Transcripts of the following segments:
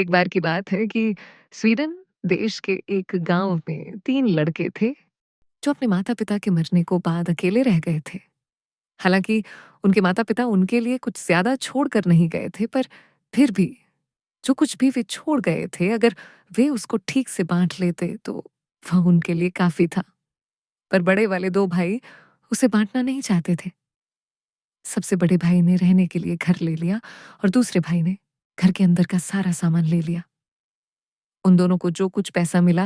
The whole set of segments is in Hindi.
एक बार की बात है कि स्वीडन देश के एक गांव में 3 लड़के थे, जो अपने माता-पिता के मरने को बाद अकेले रह गए थे। हालाँकि उनके माता-पिता उनके लिए कुछ ज़्यादा छोड़ कर नहीं गए थे, पर फिर भी जो कुछ भी वे छोड़ गए थे, अगर वे उसको ठीक से बाँट लेते, तो वह उनके लिए काफ़ी था। पर बड़े वाले 2 भाई उसे बाँटना नहीं चाहते थे। सबसे बड़े भाई ने रहने के लिए घर ले लिया और दूसरे भाई ने घर के अंदर का सारा सामान ले लिया। उन दोनों को जो कुछ पैसा मिला,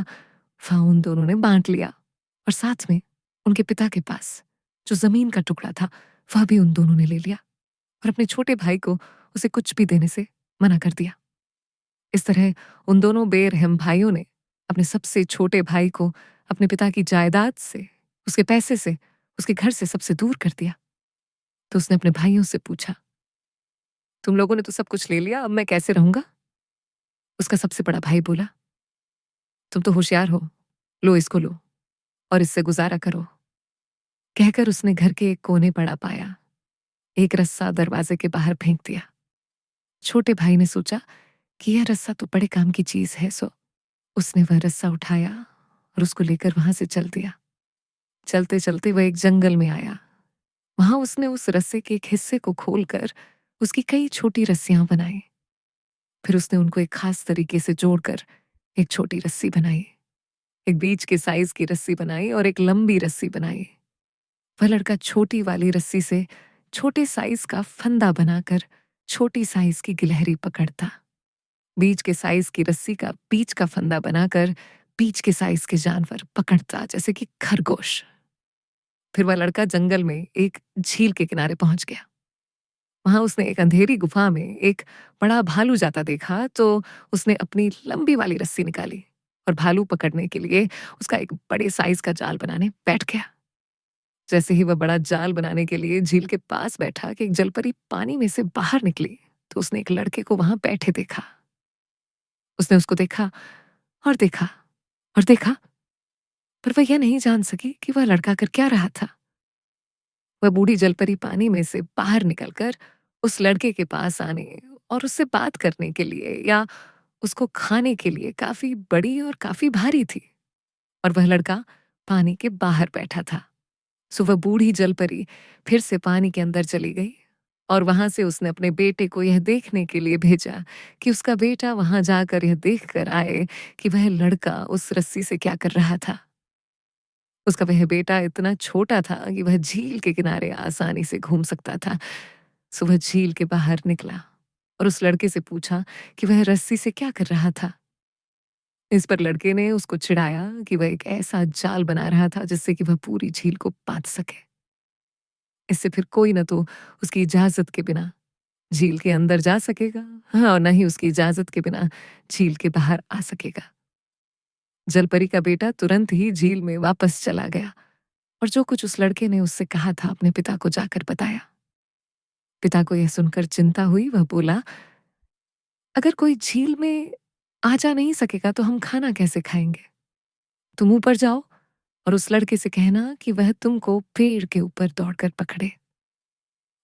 वह उन दोनों ने बाँट लिया और साथ में उनके पिता के पास जो ज़मीन का टुकड़ा था, वह भी उन दोनों ने ले लिया और अपने छोटे भाई को उसे कुछ भी देने से मना कर दिया। इस तरह उन दोनों बेरहम भाइयों ने अपने सबसे छोटे भाई को अपने पिता की जायदाद से, उसके पैसे से, उसके घर से सबसे दूर कर दिया। तो उसने अपने भाइयों से पूछा, "तुम लोगों ने तो सब कुछ ले लिया, अब मैं कैसे रहूँगा?" उसका सबसे बड़ा भाई बोला, "तुम तो होशियार हो, लो इसको लो और इससे गुज़ारा करो।" कहकर उसने घर के एक कोने पड़ा पाया एक रस्सा दरवाजे के बाहर फेंक दिया। छोटे भाई ने सोचा कि यह रस्सा तो बड़े काम की चीज है, सो उसने वह रस्सा उठाया और उसको लेकर वहां से चल दिया। चलते चलते वह एक जंगल में आया। वहां उसने उस रस्से के एक हिस्से को खोलकर उसकी कई छोटी रस्सियां बनाई। फिर उसने उनको एक खास तरीके से जोड़कर एक छोटी रस्सी बनाई, एक बीच के साइज की रस्सी बनाई और एक लंबी रस्सी बनाई। वह लड़का छोटी वाली रस्सी से छोटे साइज का फंदा बनाकर छोटी साइज की गिलहरी पकड़ता, बीच के साइज की रस्सी का बीच का फंदा बनाकर बीच के साइज के जानवर पकड़ता, जैसे कि खरगोश। फिर वह लड़का जंगल में एक झील के किनारे पहुंच गया। वहां उसने एक अंधेरी गुफा में एक बड़ा भालू जाता देखा, तो उसने अपनी लंबी वाली रस्सी निकाली और भालू पकड़ने के लिए उसका एक बड़े साइज का जाल बनाने बैठ गया। जैसे ही वह बड़ा जाल बनाने के लिए झील के पास बैठा कि एक जलपरी पानी में से बाहर निकली, तो उसने एक लड़के को वहां बैठे देखा। उसने उसको देखा और देखा और देखा, पर वह यह नहीं जान सकी कि वह लड़का कर क्या रहा था। वह बूढ़ी जलपरी पानी में से बाहर निकलकर उस लड़के के पास आने और उससे बात करने के लिए या उसको खाने के लिए काफी बड़ी और काफी भारी थी, और वह लड़का पानी के बाहर बैठा था। सो वह बूढ़ी जलपरी फिर से पानी के अंदर चली गई और वहां से उसने अपने बेटे को यह देखने के लिए भेजा कि उसका बेटा वहां जाकर यह देख कर आए कि वह लड़का उस रस्सी से क्या कर रहा था। उसका वह बेटा इतना छोटा था कि वह झील के किनारे आसानी से घूम सकता था। सो वह झील के बाहर निकला और उस लड़के से पूछा कि वह रस्सी से क्या कर रहा था। इस पर लड़के ने उसको चिढ़ाया कि वह एक ऐसा जाल बना रहा था जिससे कि वह पूरी झील को बांध सके। इससे फिर कोई न तो उसकी इजाजत के बिना झील के अंदर जा सकेगा, हाँ, और न ही उसकी इजाजत के बिना झील के बाहर आ सकेगा। जलपरी का बेटा तुरंत ही झील में वापस चला गया और जो कुछ उस लड़के ने उससे कहा था अपने पिता को जाकर बताया। पिता को यह सुनकर चिंता हुई। वह बोला, अगर कोई झील में आ जा नहीं सकेगा तो हम खाना कैसे खाएंगे? तुम ऊपर जाओ और उस लड़के से कहना कि वह तुमको पेड़ के ऊपर दौड़कर पकड़े।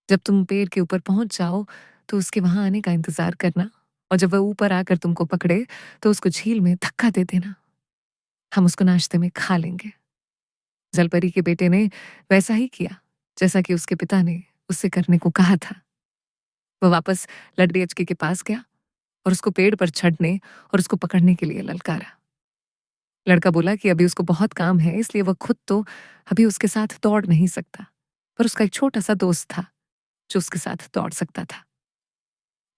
जब तुम पेड़ के ऊपर पहुंच जाओ तो उसके वहां आने का इंतजार करना, और जब वह ऊपर आकर तुमको पकड़े तो उसको झील में धक्का दे देना। हम उसको नाश्ते में खा लेंगे। जलपरी के बेटे ने वैसा ही किया जैसा कि उसके पिता ने उससे करने को कहा था। वह वापस लड़के के पास गया और उसको पेड़ पर चढ़ने और उसको पकड़ने के लिए ललकारा। लड़का बोला कि अभी उसको बहुत काम है, इसलिए वह खुद तो अभी उसके साथ दौड़ नहीं सकता, पर उसका एक छोटा सा दोस्त था जो उसके साथ दौड़ सकता था।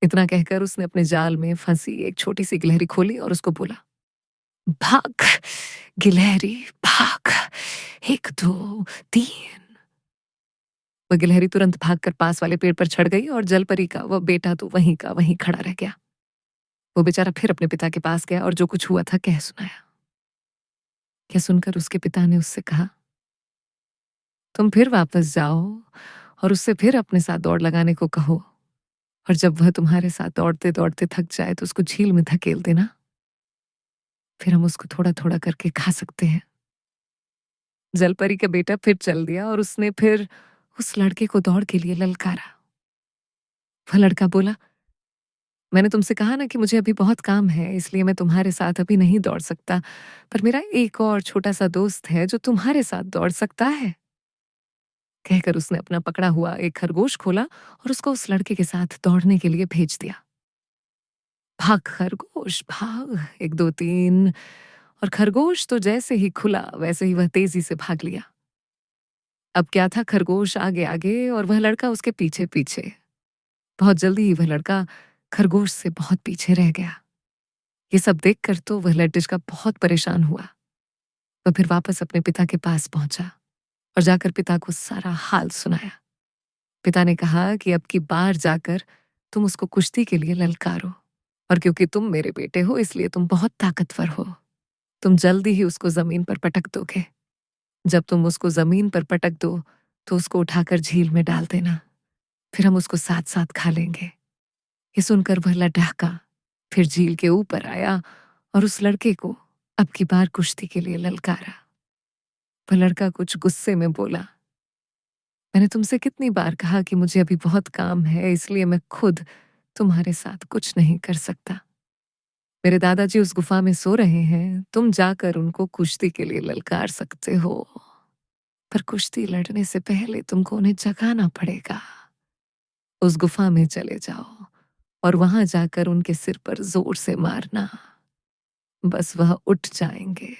इतना कहकर उसने अपने जाल में फंसी एक छोटी सी गिलहरी खोली और उसको बोला, भाग गिलहरी भाग, 1 2 3। वह गिलहरी तुरंत भागकर पास वाले पेड़ पर चढ़ गई और जलपरी का वह बेटा तो वहीं का वहीं खड़ा रह गया। वो बेचारा फिर अपने पिता के पास गया और जो कुछ हुआ था कह सुनाया। यह सुनकर उसके पिता ने उससे कहा, तुम फिर वापस जाओ और उससे फिर अपने साथ दौड़ लगाने को कहो, और जब वह तुम्हारे साथ दौड़ते दौड़ते थक जाए तो उसको झील में धकेल देना, फिर हम उसको थोड़ा थोड़ा करके खा सकते हैं। जलपरी का बेटा फिर चल दिया और उसने फिर उस लड़के को दौड़ के लिए ललकारा। वह लड़का बोला, मैंने तुमसे कहा ना कि मुझे अभी बहुत काम है, इसलिए मैं तुम्हारे साथ अभी नहीं दौड़ सकता। पर मेरा एक और छोटा-सा दोस्त है जो तुम्हारे साथ दौड़ सकता है। कहकर उसने अपना पकड़ा हुआ एक खरगोश खोला और उसको उस लड़के के साथ दौड़ने के लिए भेज दिया। भाग खरगोश भाग, 1 2 3 और खरगोश तो जैसे ही खुला वैसे ही वह तेजी से भाग लिया। अब क्या था, खरगोश आगे-आगे और वह लड़का उसके पीछे-पीछे। बहुत जल्दी ही वह लड़का खरगोश से बहुत पीछे रह गया। ये सब देखकर तो वह लट्टिश बहुत परेशान हुआ। वह फिर वापस अपने पिता के पास पहुंचा और जाकर पिता को सारा हाल सुनाया। पिता ने कहा कि अब की बार जाकर तुम उसको कुश्ती के लिए ललकारो, और क्योंकि तुम मेरे बेटे हो इसलिए तुम बहुत ताकतवर हो। तुम जल्दी ही उसको जमीन पर पटक दोगे। जब तुम उसको जमीन पर पटक दो तो उसको उठाकर झील में डाल देना, फिर हम उसको साथ साथ खा लेंगे। ये सुनकर वह लडहका, फिर झील के ऊपर आया और उस लड़के को अब की बार कुश्ती के लिए ललकारा। वह लड़का कुछ गुस्से में बोला, मैंने तुमसे कितनी बार कहा कि मुझे अभी बहुत काम है, इसलिए मैं खुद तुम्हारे साथ कुछ नहीं कर सकता। मेरे दादाजी उस गुफा में सो रहे हैं, तुम जाकर उनको कुश्ती के लिए ललकार सकते हो, पर कुश्ती लड़ने से पहले तुमको उन्हें जगाना पड़ेगा। उस गुफा में चले जाओ और वहां जाकर उनके सिर पर जोर से मारना, बस वह उठ जाएंगे।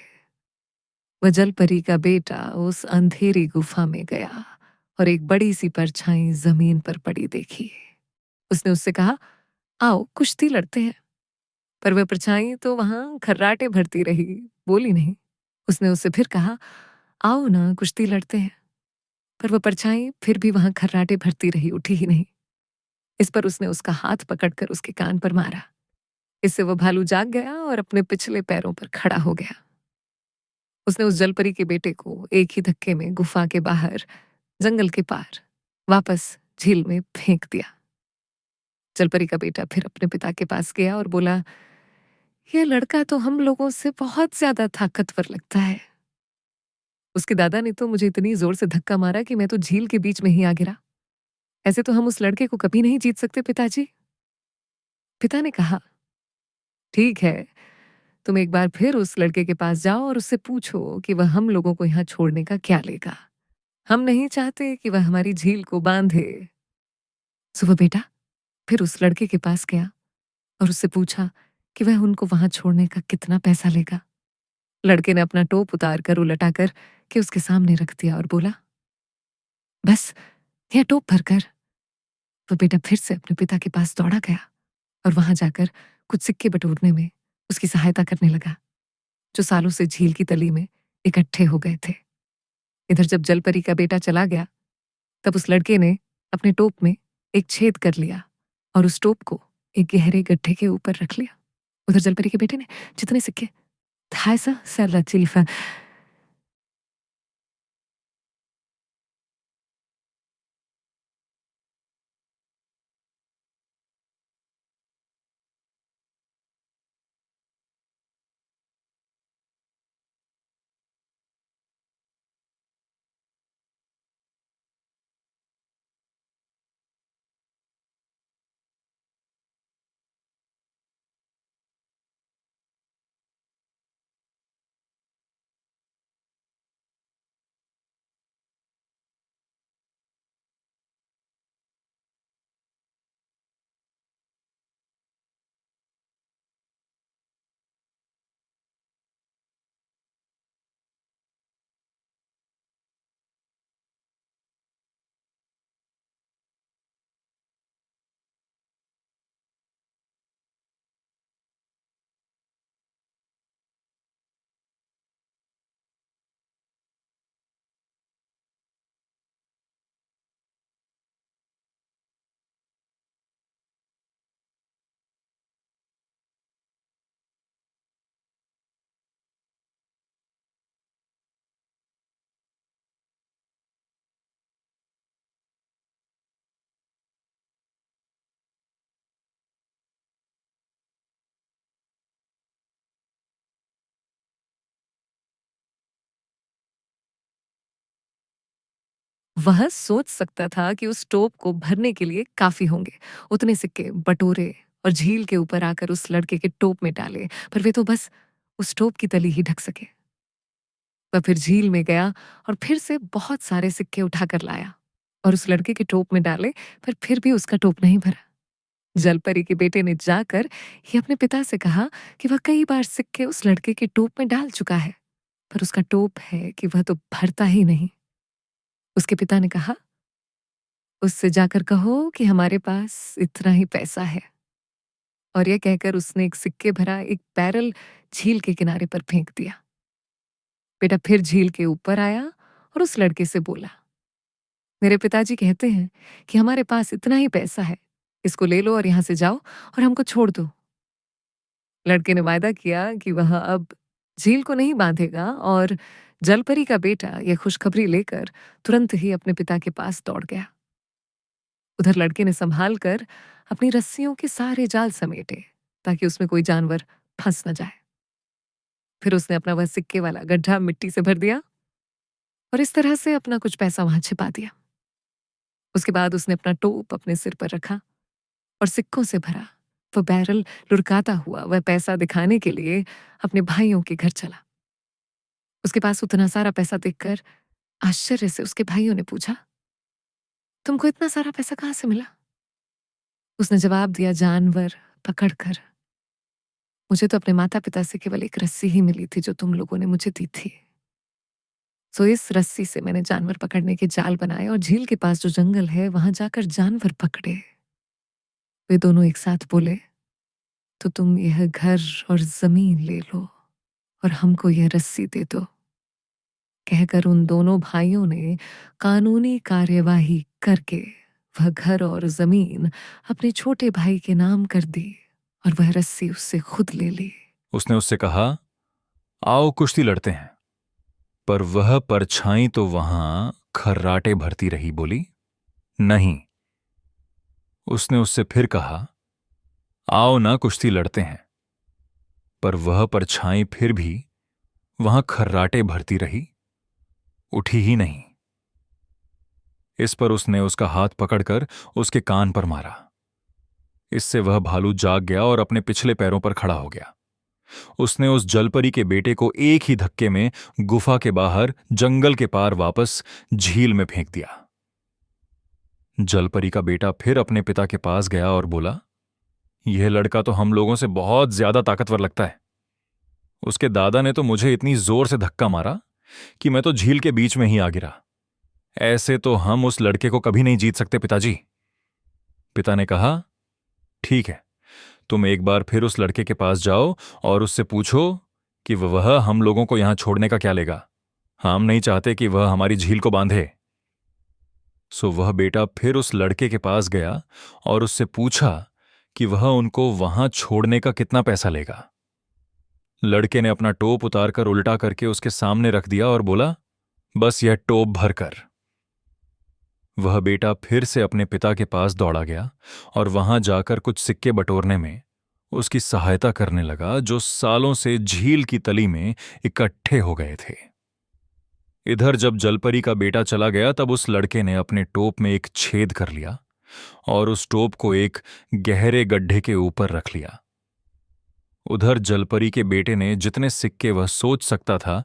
वह जलपरी का बेटा उस अंधेरी गुफा में गया और एक बड़ी सी परछाई जमीन पर पड़ी देखी। उसने उससे कहा, आओ कुश्ती लड़ते हैं। पर वह परछाई तो वहां खर्राटे भरती रही, बोली नहीं। उसने उससे फिर कहा, आओ ना कुश्ती लड़ते हैं। पर वह परछाई फिर भी वहां खर्राटे भरती रही, उठी ही नहीं। इस पर उसने उसका हाथ पकड़कर उसके कान पर मारा। इससे वह भालू जाग गया और अपने पिछले पैरों पर खड़ा हो गया। उसने उस जलपरी के बेटे को एक ही धक्के में गुफा के बाहर, जंगल के पार, वापस झील में फेंक दिया। जलपरी का बेटा फिर अपने पिता के पास गया और बोला, यह लड़का तो हम लोगों से बहुत ज्यादा ताकतवर लगता है। उसके दादा ने तो मुझे इतनी जोर से धक्का मारा कि मैं तो झील के बीच में ही आ गिरा। ऐसे तो हम उस लड़के को कभी नहीं जीत सकते पिताजी। पिता ने कहा, ठीक है, तुम एक बार फिर उस लड़के के पास जाओ और उससे पूछो कि वह हम लोगों को यहाँ छोड़ने का क्या लेगा। हम नहीं चाहते कि वह हमारी झील को बांधे। सुबह बेटा फिर उस लड़के के पास गया और उससे पूछा कि वह उनको वहां छोड़ने का कितना पैसा लेगा। लड़के ने अपना टोप उतार कर उलटा कर के उसके सामने रख दिया और बोला, बस यह टोप भरकर। वह बेटा फिर से अपने पिता के पास दौड़ा गया और वहां जाकर कुछ सिक्के बटोरने में उसकी सहायता करने लगा, जो सालों से झील की तली में इकट्ठे हो गए थे। इधर जब जलपरी का बेटा चला गया तब उस लड़के ने अपने टोप में एक छेद कर लिया और उस टोप को एक गहरे गड्ढे के ऊपर रख लिया। उधर जलपरी के बेटे ने जितने सिक्के था सा सैला चिल्फा। वह सोच सकता था कि उस टोप को भरने के लिए काफी होंगे उतने सिक्के बटोरे और झील के ऊपर आकर उस लड़के के टोप में डाले, पर वे तो बस उस टोप की तली ही ढक सके। वह फिर झील में गया और फिर से बहुत सारे सिक्के उठाकर लाया और उस लड़के के टोप में डाले, पर फिर भी उसका टोप नहीं भरा। जलपरी के बेटे ने जाकर ये अपने पिता से कहा कि वह कई बार सिक्के उस लड़के के टोप में डाल चुका है, पर उसका टोप है कि वह तो भरता ही नहीं। उसके पिता ने कहा, उससे जाकर कहो कि हमारे पास इतना ही पैसा है। और यह कहकर उसने एक सिक्के भरा एक बैरल झील के किनारे पर फेंक दिया। बेटा फिर झील के ऊपर आया और उस लड़के से बोला, मेरे पिताजी कहते हैं कि हमारे पास इतना ही पैसा है, इसको ले लो और यहां से जाओ और हमको छोड़ दो। लड़के ने वायदा किया कि वह अब झील को नहीं बांधेगा और जलपरी का बेटा यह खुशखबरी लेकर तुरंत ही अपने पिता के पास दौड़ गया। उधर लड़के ने संभाल कर अपनी रस्सियों के सारे जाल समेटे ताकि उसमें कोई जानवर फंस न जाए। फिर उसने अपना वह सिक्के वाला गड्ढा मिट्टी से भर दिया और इस तरह से अपना कुछ पैसा वहां छिपा दिया। उसके बाद उसने अपना टोप अपने सिर पर रखा और सिक्कों से भरा वह बैरल लुढ़काता हुआ वह पैसा दिखाने के लिए अपने भाइयों के घर चला। उसके पास उतना सारा पैसा देखकर आश्चर्य से उसके भाइयों ने पूछा, तुमको इतना सारा पैसा कहां से मिला? उसने जवाब दिया, जानवर पकड़कर। मुझे तो अपने माता पिता से केवल एक रस्सी ही मिली थी जो तुम लोगों ने मुझे दी थी। सो इस रस्सी से मैंने जानवर पकड़ने के जाल बनाए और झील के पास जो जंगल है वहां जाकर जानवर पकड़े। वे दोनों एक साथ बोले, तो तुम यह घर और जमीन ले लो और हमको यह रस्सी दे दो। कहकर उन दोनों भाइयों ने कानूनी कार्यवाही करके वह घर और जमीन अपने छोटे भाई के नाम कर दी और वह रस्सी उससे खुद ले ली। उसने उससे कहा, आओ कुश्ती लड़ते हैं। पर वह परछाई तो वहां खर्राटे भरती रही, बोली, नहीं। उसने उससे फिर कहा, आओ ना कुश्ती लड़ते हैं। पर वह परछाई फिर भी वहां खर्राटे भरती रही, उठी ही नहीं। इस पर उसने उसका हाथ पकड़कर उसके कान पर मारा। इससे वह भालू जाग गया और अपने पिछले पैरों पर खड़ा हो गया। उसने उस जलपरी के बेटे को एक ही धक्के में गुफा के बाहर जंगल के पार वापस झील में फेंक दिया। जलपरी का बेटा फिर अपने पिता के पास गया और बोला, यह लड़का तो हम लोगों से बहुत ज्यादा ताकतवर लगता है। उसके दादा ने तो मुझे इतनी जोर से धक्का मारा कि मैं तो झील के बीच में ही आ गिरा। ऐसे तो हम उस लड़के को कभी नहीं जीत सकते पिताजी। पिता ने कहा, ठीक है, तुम एक बार फिर उस लड़के के पास जाओ और उससे पूछो कि वह हम लोगों को यहां छोड़ने का क्या लेगा। हम नहीं चाहते कि वह हमारी झील को बांधे। सो वह बेटा फिर उस लड़के के पास गया और उससे पूछा कि वह उनको वहां छोड़ने का कितना पैसा लेगा। लड़के ने अपना टोप उतारकर उल्टा करके उसके सामने रख दिया और बोला, बस यह टोप भरकर। वह बेटा फिर से अपने पिता के पास दौड़ा गया और वहां जाकर कुछ सिक्के बटोरने में उसकी सहायता करने लगा जो सालों से झील की तली में इकट्ठे हो गए थे। इधर जब जलपरी का बेटा चला गया तब उस लड़के ने अपने टोप में एक छेद कर लिया और उस टोप को एक गहरे गड्ढे के ऊपर रख लिया। उधर जलपरी के बेटे ने जितने सिक्के वह सोच सकता था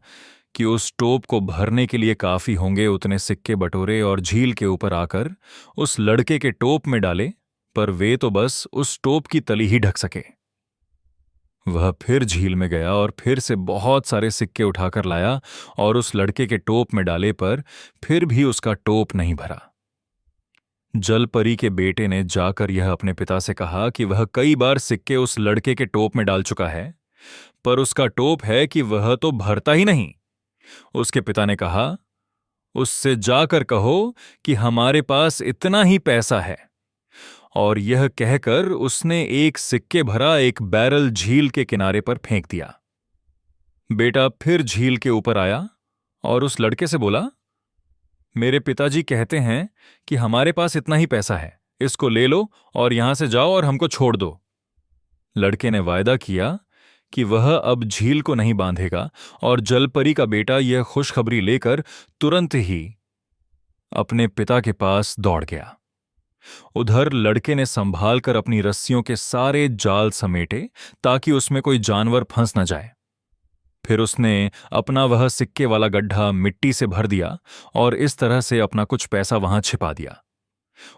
कि उस टोप को भरने के लिए काफी होंगे उतने सिक्के बटोरे और झील के ऊपर आकर उस लड़के के टोप में डाले, पर वे तो बस उस टोप की तली ही ढक सके। वह फिर झील में गया और फिर से बहुत सारे सिक्के उठाकर लाया और उस लड़के के टोप में डाले, पर फिर भी उसका टोप नहीं भरा। जलपरी के बेटे ने जाकर यह अपने पिता से कहा कि वह कई बार सिक्के उस लड़के के टोप में डाल चुका है, पर उसका टोप है कि वह तो भरता ही नहीं। उसके पिता ने कहा, उससे जाकर कहो कि हमारे पास इतना ही पैसा है। और यह कहकर उसने एक सिक्के भरा एक बैरल झील के किनारे पर फेंक दिया। बेटा फिर झील के ऊपर आया और उस लड़के से बोला, मेरे पिताजी कहते हैं कि हमारे पास इतना ही पैसा है, इसको ले लो और यहां से जाओ और हमको छोड़ दो। लड़के ने वायदा किया कि वह अब झील को नहीं बांधेगा और जलपरी का बेटा यह खुशखबरी लेकर तुरंत ही अपने पिता के पास दौड़ गया। उधर लड़के ने संभाल कर अपनी रस्सियों के सारे जाल समेटे ताकि उसमें कोई जानवर फंस न जाए। फिर उसने अपना वह सिक्के वाला गड्ढा मिट्टी से भर दिया और इस तरह से अपना कुछ पैसा वहां छिपा दिया।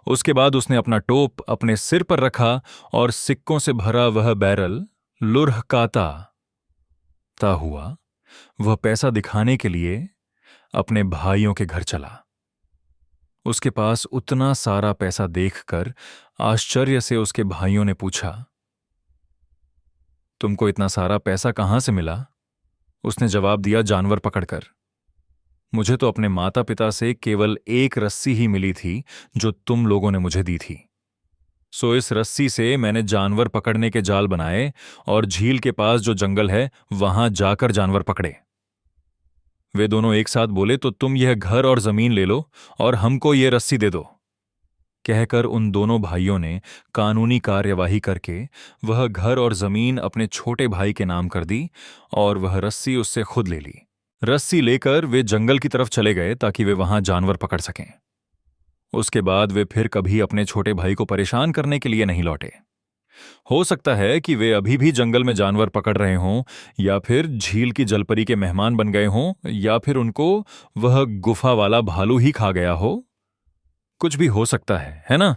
उसके बाद उसने अपना टोप अपने सिर पर रखा और सिक्कों से भरा वह बैरल लुढ़काता ता हुआ वह पैसा दिखाने के लिए अपने भाइयों के घर चला। उसके पास उतना सारा पैसा देखकर आश्चर्य से उसके भाइयों ने पूछा, तुमको इतना सारा पैसा कहां से मिला? उसने जवाब दिया, जानवर पकड़कर। मुझे तो अपने माता पिता से केवल एक रस्सी ही मिली थी जो तुम लोगों ने मुझे दी थी। सो इस रस्सी से मैंने जानवर पकड़ने के जाल बनाए और झील के पास जो जंगल है वहां जाकर जानवर पकड़े। वे दोनों एक साथ बोले, तो तुम यह घर और जमीन ले लो और हमको ये रस्सी दे दो। कहकर उन दोनों भाइयों ने कानूनी कार्यवाही करके वह घर और जमीन अपने छोटे भाई के नाम कर दी और वह रस्सी उससे खुद ले ली। रस्सी लेकर वे जंगल की तरफ चले गए ताकि वे वहां जानवर पकड़ सकें। उसके बाद वे फिर कभी अपने छोटे भाई को परेशान करने के लिए नहीं लौटे। हो सकता है कि वे अभी भी जंगल में जानवर पकड़ रहे हों, या फिर झील की जलपरी के मेहमान बन गए हों, या फिर उनको वह गुफा वाला भालू ही खा गया हो। कुछ भी हो सकता है ना?